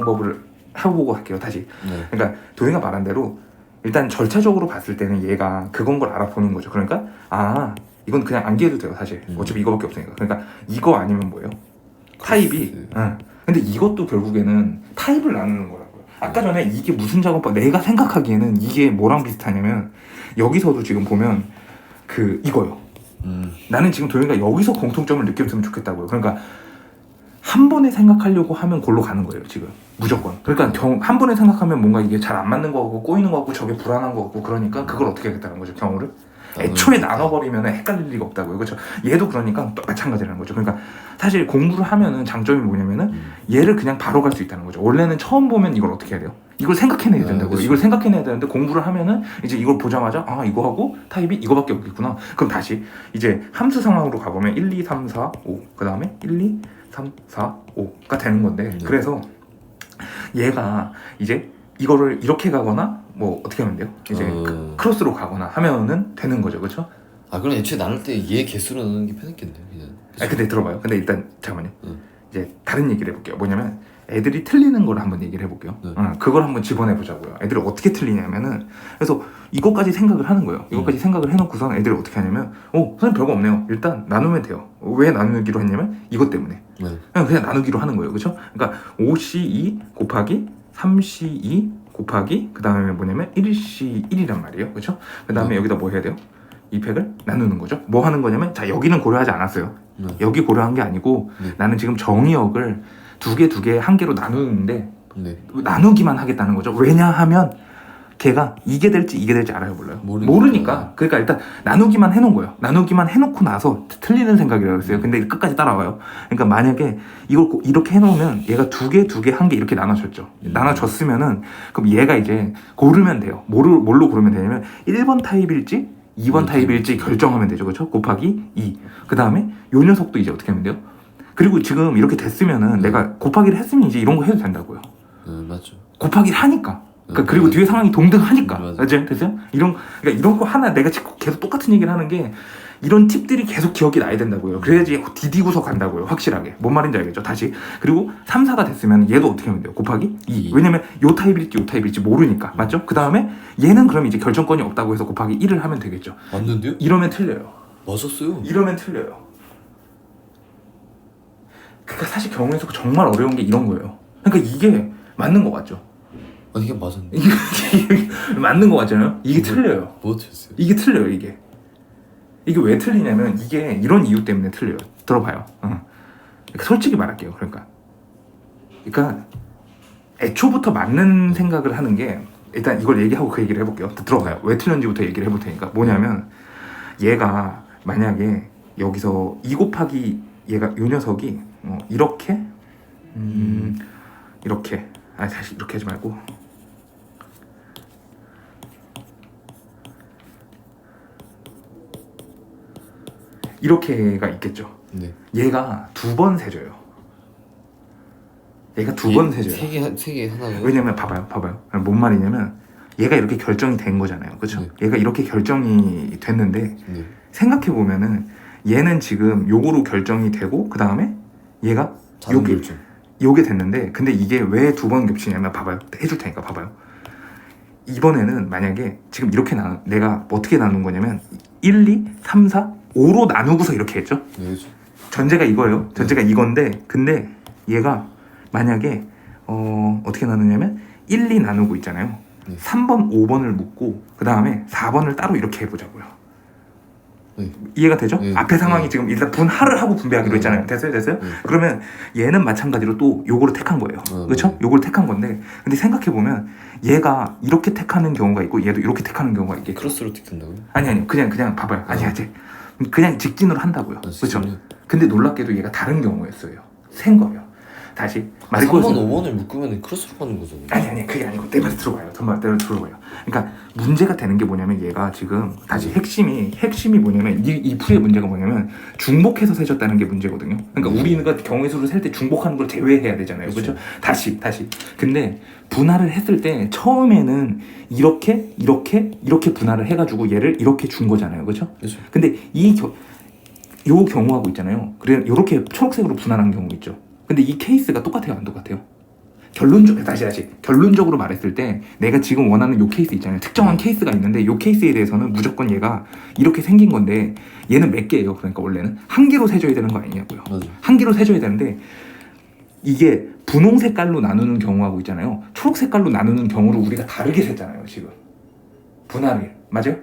방법을 해보고 할게요. 다시. 그러니까 도희가 말한 대로 일단 절차적으로 봤을 때는 얘가 그건 걸 알아보는 거죠. 그러니까 이건 그냥 암기해도 돼요. 사실 어차피 이거밖에 없으니까. 그러니까 이거 아니면 뭐예요? 타입이. 근데 이것도 결국에는 타입을 나누는 거라고요. 아까 전에 이게 무슨 작업법, 내가 생각하기에는 이게 뭐랑 비슷하냐면 여기서도 지금 보면 이거요. 나는 지금 도현이가 여기서 공통점을 느꼈으면 좋겠다고요. 그러니까 한 번에 생각하려고 하면 골로 가는 거예요. 지금 무조건. 그러니까 한 번에 생각하면 뭔가 이게 잘 안 맞는 거 같고 꼬이는 거 같고 저게 불안한 거 같고 그러니까 그걸 어떻게 하겠다는 거죠. 경우를 애초에 나눠버리면 헷갈릴 리가 없다고요. 그렇죠? 얘도 그러니까 또 마찬가지라는 거죠. 그러니까 사실 공부를 하면은 장점이 뭐냐면은 얘를 그냥 바로 갈 수 있다는 거죠. 원래는 처음 보면 이걸 어떻게 해야 돼요? 이걸 생각해내야 된다고요. 그치. 이걸 생각해내야 되는데 공부를 하면은 이제 이걸 보자마자 이거 하고 타입이 이거밖에 없겠구나. 그럼 다시 이제 함수 상황으로 가보면 1, 2, 3, 4, 5 그 다음에 1, 2, 3, 4, 5가 되는 건데 그래서 얘가 이제 이거를 이렇게 가거나 뭐 어떻게 하면 돼요? 이제 크로스로 가거나 하면은 되는 거죠. 그렇죠? 그럼 애초에 나눌 때 얘 개수로 나누는 게 편했겠네요. 그냥. 근데 들어봐요. 근데 일단 잠깐만요. 이제 다른 얘기를 해볼게요. 뭐냐면 애들이 틀리는 걸 한번 얘기를 해볼게요. 그걸 한번 집어내보자고요. 애들이 어떻게 틀리냐면은 그래서 이것까지 생각을 하는 거예요. 이것까지 생각을 해놓고선 애들이 어떻게 하냐면 선생님 별거 없네요. 일단 나누면 돼요. 왜 나누기로 했냐면 이것 때문에 그냥 나누기로 하는 거예요. 그렇죠? 그러니까 5C2 곱하기 3C2 곱하기 그 다음에 뭐냐면 1C1이란 말이에요. 그렇죠? 그 다음에 여기다 뭐 해야 돼요? 이 팩을 나누는 거죠. 뭐 하는 거냐면 자 여기는 고려하지 않았어요. 여기 고려한 게 아니고 나는 지금 정의역을 두 개, 한 개로 나누는데 나누기만 하겠다는 거죠. 왜냐하면 걔가 이게 될지 알아요, 몰라요? 모르니까. 그러니까 일단 나누기만 해놓은 거예요. 나누기만 해놓고 나서 틀리는 생각이라고 했어요. 근데 끝까지 따라와요. 그러니까 만약에 이걸 이렇게 해놓으면 얘가 두 개, 한 개 이렇게 나눠졌죠. 나눠졌으면은 그럼 얘가 이제 고르면 돼요. 뭘로 고르면 되냐면 1번 타입일지 2번 타입일지 결정하면 되죠. 그렇죠? 곱하기 2. 그 다음에 요 녀석도 이제 어떻게 하면 돼요? 그리고 지금 이렇게 됐으면은 내가 곱하기를 했으면 이제 이런 거 해도 된다고요. 맞죠. 곱하기를 하니까. 그리고 뒤에 상황이 동등하니까. 맞죠? 됐어요? 그러니까 이런 거 하나 내가 계속 똑같은 얘기를 하는 게 이런 팁들이 계속 기억이 나야 된다고요. 그래야지 디디고서 간다고요. 확실하게. 뭔 말인지 알겠죠? 다시. 그리고 3, 4가 됐으면 얘도 어떻게 하면 돼요? 곱하기 2. 왜냐면 요 타입일지 모르니까. 맞죠? 그 다음에 얘는 그럼 이제 결정권이 없다고 해서 곱하기 1을 하면 되겠죠. 맞는데요? 이러면 틀려요. 맞았어요. 이러면 틀려요. 그러니까 사실 경우에서 정말 어려운 게 이런 거예요. 그러니까 이게 맞는 거 같죠? 이게 맞았네. 이게 맞는 거 같잖아요? 이게 틀려요. 뭐 틀렸어요? 이게 틀려요, 이게. 이게 왜 틀리냐면 이게 이런 이유 때문에 틀려요. 들어봐요. 그러니까 솔직히 말할게요. 그러니까 애초부터 맞는 생각을 하는 게 일단 이걸 얘기하고 그 얘기를 해볼게요. 들어봐요. 왜 틀렸는지부터 얘기를 해볼 테니까. 뭐냐면 얘가 만약에 여기서 2 곱하기 얘가 요 녀석이 이렇게 이렇게 사실 이렇게 하지 말고 이렇게가 있겠죠. 얘가 2번 세져요. 얘가 2번 세져요. 세 개 하나요? 왜냐면 봐봐요. 뭔 말이냐면 얘가 이렇게 결정이 된 거잖아요. 그렇죠? 얘가 이렇게 결정이 됐는데 생각해 보면은 얘는 지금 요거로 결정이 되고 그 다음에 얘가 요게 됐는데 근데 이게 왜 2번 겹치냐면 봐봐요. 해줄 테니까 봐봐요. 이번에는 만약에 지금 이렇게 내가 어떻게 나눈 거냐면 1, 2, 3, 4, 5로 나누고서 이렇게 했죠. 전제가 이거예요. 전제가 이건데 근데 얘가 만약에 어떻게 나누냐면 1, 2 나누고 있잖아요. 3번, 5번을 묶고 그 다음에 4번을 따로 이렇게 해보자고요. 이해가 되죠? 앞에 상황이 지금 일단 분할을 하고 분배하기로 했잖아요. 됐어요? 그러면 얘는 마찬가지로 또 요거를 택한 거예요. 그렇죠? 요거를 택한 건데 근데 생각해보면 얘가 이렇게 택하는 경우가 있고 얘도 이렇게 택하는 경우가 있겠죠. 크로스로 택한다고요? 아니 그냥 봐봐요. 그냥 직진으로 한다고요. 그렇죠? 근데 놀랍게도 얘가 다른 경우였어요. 센 거예요. 다시 말이 3번, 5번을 묶으면 크로스로 가는 거죠. 아니 그게 아니고 내 말 들어봐요. 들어봐요. 그러니까 문제가 되는 게 뭐냐면 얘가 지금 다시 핵심이 뭐냐면 이 풀이의 문제가 뭐냐면 중복해서 세졌다는 게 문제거든요. 그러니까 우리가 경우의 수를 셀 때 중복하는 걸 제외해야 되잖아요. 그렇죠? 다시. 근데 분할을 했을 때 처음에는 이렇게 분할을 해가지고 얘를 이렇게 준 거잖아요. 그렇죠? 근데 요 경우하고 있잖아요. 그래 이렇게 초록색으로 분할한 경우 있죠. 근데 이 케이스가 똑같아요, 안 똑같아요? 결론적으로 말했을 때 내가 지금 원하는 요 케이스 있잖아요. 특정한 케이스가 있는데 요 케이스에 대해서는 무조건 얘가 이렇게 생긴 건데 얘는 몇 개예요? 그러니까 원래는 한 개로 세줘야 되는 거 아니냐고요. 맞아. 한 개로 세줘야 되는데 이게 분홍 색깔로 나누는 경우하고 있잖아요. 초록 색깔로 나누는 경우를 우리가 다르게 셌잖아요. 지금 분할이 맞아요?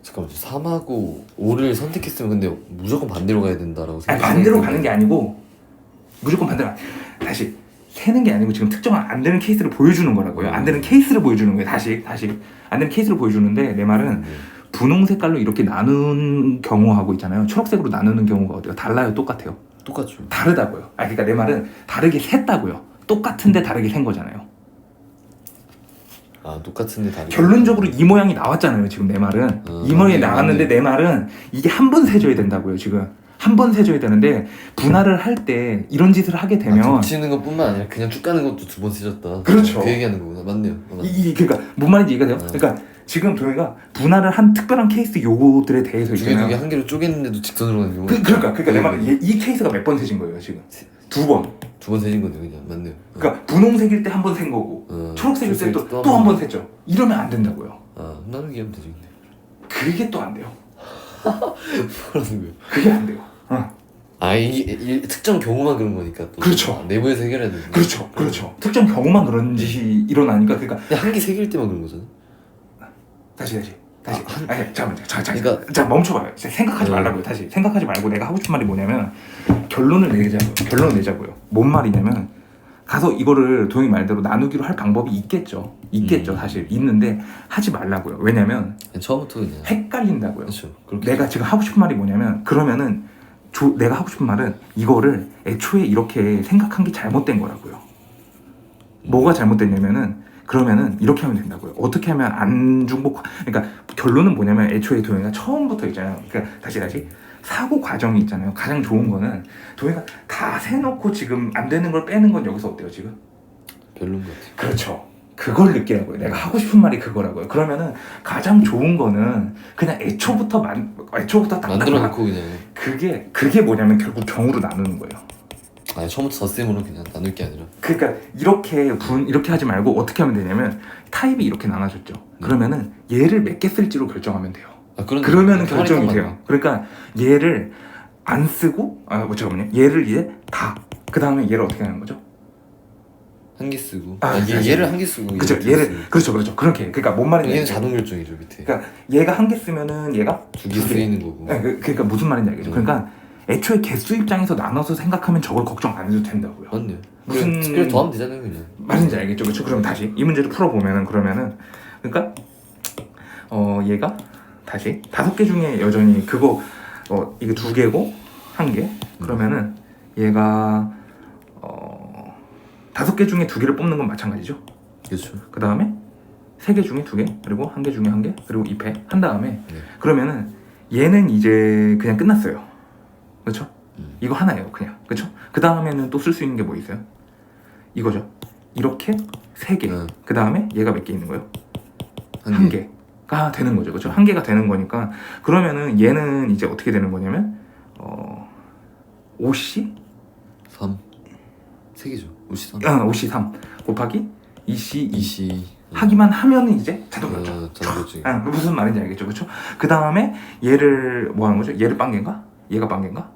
잠깐만 3하고 5를 선택했으면 근데 무조건 반대로 가야 된다라고 아니, 반대로 가는 게 아니고 무조건 반대로 다시 세는 게 아니고 지금 특정한 안 되는 케이스를 보여주는 거라고요. 안 되는 케이스를 보여주는 거예요. 다시 안 되는 케이스를 보여주는데 내 말은 분홍 색깔로 이렇게 나눈 경우하고 있잖아요. 초록색으로 나누는 경우가 어때요? 달라요? 똑같아요? 똑같죠. 다르다고요. 그러니까 내 말은 다르게 샜다고요. 똑같은데 다르게 센 거잖아요. 아 똑같은데 다르게. 결론적으로 이 모양이 나왔잖아요. 지금 내 말은 이 모양이 나왔는데 내 말은 이게 한 번 세줘야 된다고요. 지금 한 번 세줘야 되는데 분할을 할 때 이런 짓을 하게 되면 겹치는 것뿐만 아니라 그냥 쭉 가는 것도 두 번 세졌다. 그렇죠. 그 얘기하는 거구나. 맞네요. 그러니까 뭔 말인지 이해가 돼요? 그러니까 지금 도영이가 분할을 한 특별한 케이스 요거들에 대해서 두개 있잖아요. 두개 한 개로 쪼갰는데도 직선으로 가는 경우가 그러니까 내 말은 이 케이스가 몇 번 세진 거예요 지금? 두 번. 두 번 세진 건데 그냥 맞네요. 그러니까 분홍색일 때 한 번 센 거고 초록색일 때 또 한 번 셌죠. 이러면 안 된다고요. 아 나누기 하면 되죠 근데. 그게 또 안 돼요. 뭐라는 거예요? 그게 안 돼요. 아 이 특정 경우만 그런 거니까 또. 그렇죠. 아, 내부에서 해결해야 되는. 그렇죠. 특정 경우만 그런 짓이 일어나니까 그러니까 한개 세길 때만 그런 거잖아. 다시. 아니 잠깐만. 그러니까- 자 멈춰봐요. 생각하지 말라고요. 다시 생각하지 말고 내가 하고 싶은 말이 뭐냐면 결론을 내자고요. 뭔 말이냐면 가서 이거를 도영이 말대로 나누기로 할 방법이 있겠죠. 사실 있는데 하지 말라고요. 왜냐면 그냥 처음부터 그냥. 헷갈린다고요. 그렇죠. 그렇게. 내가 지금 하고 싶은 말이 뭐냐면 그러면은 내가 하고 싶은 말은 이거를 애초에 이렇게 생각한 게 잘못된 거라고요. 뭐가 잘못됐냐면은 그러면은 이렇게 하면 된다고요. 어떻게 하면 안 중복? 그러니까 결론은 뭐냐면 애초에 도영이가 처음부터 있잖아요. 그러니까 다시 사고 과정이 있잖아요. 가장 좋은 거는 도영이가 다 세놓고 지금 안 되는 걸 빼는 건 여기서 어때요 지금? 별론 것 같아. 그렇죠. 그걸 느끼라고요. 내가 하고 싶은 말이 그거라고요. 그러면은 가장 좋은 거는 그냥 애초부터 딱 만들어 놓고 그냥. 그게 뭐냐면 결국 경우로 나누는 거예요. 아니 처음부터 덧셈으로 그냥 나눌 게 아니라. 그러니까 이렇게 하지 말고 어떻게 하면 되냐면 타입이 이렇게 나눠졌죠. 그러면은 얘를 몇 개 쓸지로 결정하면 돼요. 아 그런. 그러면은 결정이 돼요. 그러니까 얘를 안 쓰고 잠깐만요. 얘를 이제 그 다음에 얘를 어떻게 하는 거죠? 한 개 쓰고. 사실- 얘를 한 개 쓰고. 그렇죠. 얘를 그렇죠. 그렇게 그러니까 뭔 말인지 얘는 알겠죠? 자동 결정이죠 밑에. 그러니까 얘가 한 개 쓰면은 얘가 두 개 쓰이는 거고. 그러니까 무슨 말인지 알겠죠? 그러니까 애초에 개수 입장에서 나눠서 생각하면 저걸 걱정 안 해도 된다고요. 맞네요. 무슨- 그래 더하면 되잖아요 그냥. 말인지 알겠죠? 그렇죠? 그럼 다시 이 문제를 풀어보면은 그러니까 얘가 다시 5개 중에 여전히 그거 이게 2개고 1개 그러면은 얘가 5개 중에 2개를 뽑는 건 마찬가지죠. 그렇죠. 그 다음에 3개 중에 2개 그리고 1개 중에 1개 그리고 2패 한 다음에 그러면은 얘는 이제 그냥 끝났어요. 그렇죠? 이거 하나예요 그냥. 그렇죠? 그 다음에는 또 쓸 수 있는 게 뭐 있어요? 이거죠. 이렇게 3개 그 다음에 얘가 몇 개 있는 거예요? 1개가 되는 거죠. 그렇죠? 1개가 되는 거니까 그러면은 얘는 이제 어떻게 되는 거냐면 5C 3. 3개죠. 53. 5C 3 곱하기 2C 2 2C. 하기만 하면은 이제 자동 결정. 자동 결정. 무슨 말인지 알겠죠, 그렇죠? 그 다음에 얘를 뭐 하는 거죠? 얘를 빵개인가? 얘가 빵개인가?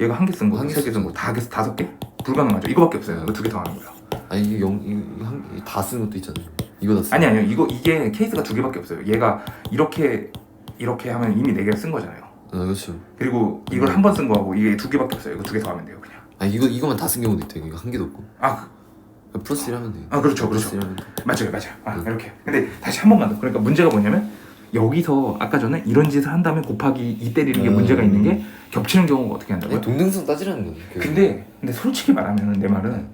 얘가 1개 쓴 거, 3개 쓴 거, 다 5개? 불가능하죠. 이거밖에 없어요. 이거 2개 더 하는 거예요. 아니 이게 다 쓰는 것도 있잖아요. 이거 다 쓰. 아니요. 이게 케이스가 2개밖에 없어요. 얘가 이렇게 하면 이미 4개를 쓴 거잖아요. 그렇죠. 그리고 이걸 한 번 쓴 거하고 이게 2개밖에 없어요. 이거 2개 더 하면 돼요, 그냥. 아 이거만 다 쓴 경우도 있대요. 이거 한 개도 없고. 플러스 1 하면 돼요. 그렇죠. 플러스 1 하면 돼. 맞아요. 이렇게. 근데 다시 한 번만 더. 그러니까 문제가 뭐냐면 여기서 아까 전에 이런 짓을 한 다음에 곱하기 2 때리는 게 문제가 있는 게 겹치는 경우가 어떻게 한다고요? 동등성 따지라는 거죠. 근데 솔직히 말하면 내 말은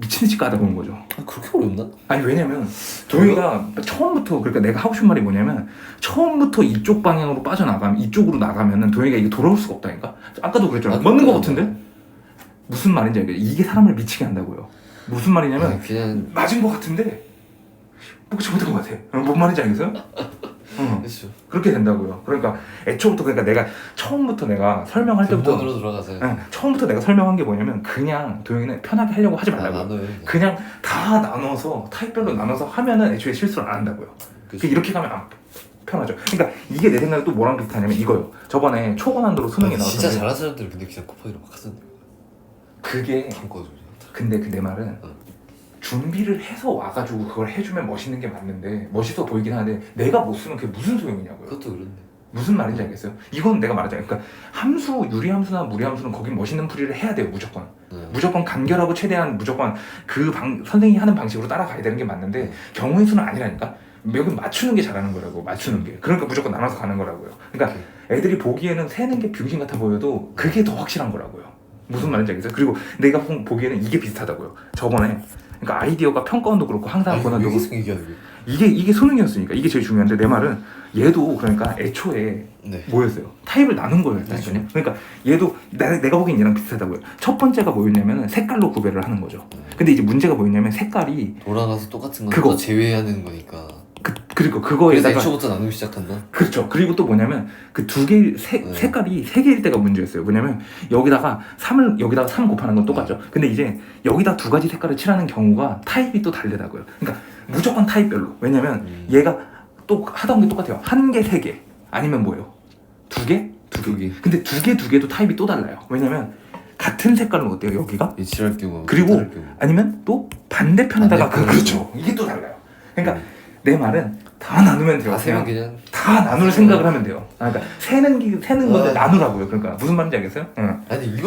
미친듯이 까다로운 거죠. 그렇게 어렵나? 아니 왜냐면 도희가 처음부터 그러니까 내가 하고 싶은 말이 뭐냐면 처음부터 이쪽 방향으로 빠져나가면 이쪽으로 나가면은 도희가 이게 돌아올 수가 없다니까. 아까도 그랬잖아. 맞는 거 같은데? 무슨 말인지 알겠죠? 이게 사람을 미치게 한다고요. 무슨 말이냐면 그냥 맞은 거 같은데 뭐 잘못한 거 같아. 뭔 말인지 알겠어요? 그렇죠. 그렇게 된다고요. 그러니까 애초부터 그러니까 내가 처음부터 내가 설명할 때부터 근본으로 들어가서 처음부터 내가 설명한 게 뭐냐면 그냥 도영이는 편하게 하려고 하지 말라고요. 나눠요. 그냥 다 나눠서 타입별로 나눠서 하면은 애초에 실수를 안 한다고요. 그쵸. 이렇게 가면 안 편하죠. 그러니까 이게 내 생각에 또 뭐랑 비슷하냐면 이거요. 저번에 초고난도로 수능이 나왔는데 진짜 잘하는 사람들은 근데 그냥 곱하기로 막 하던데. 그게 한거든요. 근데 그 내 말은 준비를 해서 와가지고 그걸 해주면 멋있는 게 맞는데 멋있어 보이긴 하는데 내가 못 쓰면 그게 무슨 소용이냐고요. 그것도 그렇네. 무슨 말인지 알겠어요? 이건 내가 말하잖아요. 그러니까 함수, 유리함수나 무리함수는 거긴 멋있는 풀이를 해야 돼요. 무조건. 무조건 간결하고 최대한 무조건 선생님이 하는 방식으로 따라가야 되는 게 맞는데 경우의 수는 아니라니까. 여기 맞추는 게 잘하는 거라고. 맞추는 게. 그러니까 무조건 나눠서 가는 거라고요. 그러니까 애들이 보기에는 세는 게 비용신 같아 보여도 그게 더 확실한 거라고요. 무슨 말인지 알겠어요? 그리고 내가 보기에는 이게 비슷하다고요. 저번에 그러니까 아이디어가 평가원도 그렇고 항상 권한도 왜 계속 얘기하는 거예요? 이게 수능이었으니까 이게 제일 중요한데 내 말은 얘도 그러니까 애초에 네. 뭐였어요? 타입을 나눈 거예요. 그렇죠. 그러니까 얘도 내가 보기엔 얘랑 비슷하다고요. 첫 번째가 뭐였냐면 색깔로 구별을 하는 거죠. 근데 이제 문제가 뭐였냐면 색깔이 돌아가서 똑같은 그거. 거 제외하는 거니까. 그리고 그래서 그거에다가 애초부터 나누기 시작한다. 그렇죠. 그리고 또 뭐냐면 그 두 개 색깔이 세 개일 때가 문제였어요. 뭐냐면 여기다가 3 곱하는 건 똑같죠. 근데 이제 여기다 두 가지 색깔을 칠하는 경우가 타입이 또 다르다고요. 그러니까 무조건 타입별로. 왜냐면 얘가 또 하던 게 똑같아요. 한 개, 세 개. 아니면 뭐예요? 두 개? 두 개. 근데 두 개도 타입이 또 달라요. 왜냐면 같은 색깔은 어때요? 여기가? 일치할 경우. 그리고 다를 경우. 아니면 또 반대편에다가 반대편으로. 그렇죠. 이게 또 달라요. 그러니까 내 말은 다 나누면 돼요. 다 세면 그냥 다 나눌 생각을 하면 돼요. 그러니까 세는 건데 아. 나누라고요. 그러니까 무슨 말인지 알겠어요? 응. 아니 이걸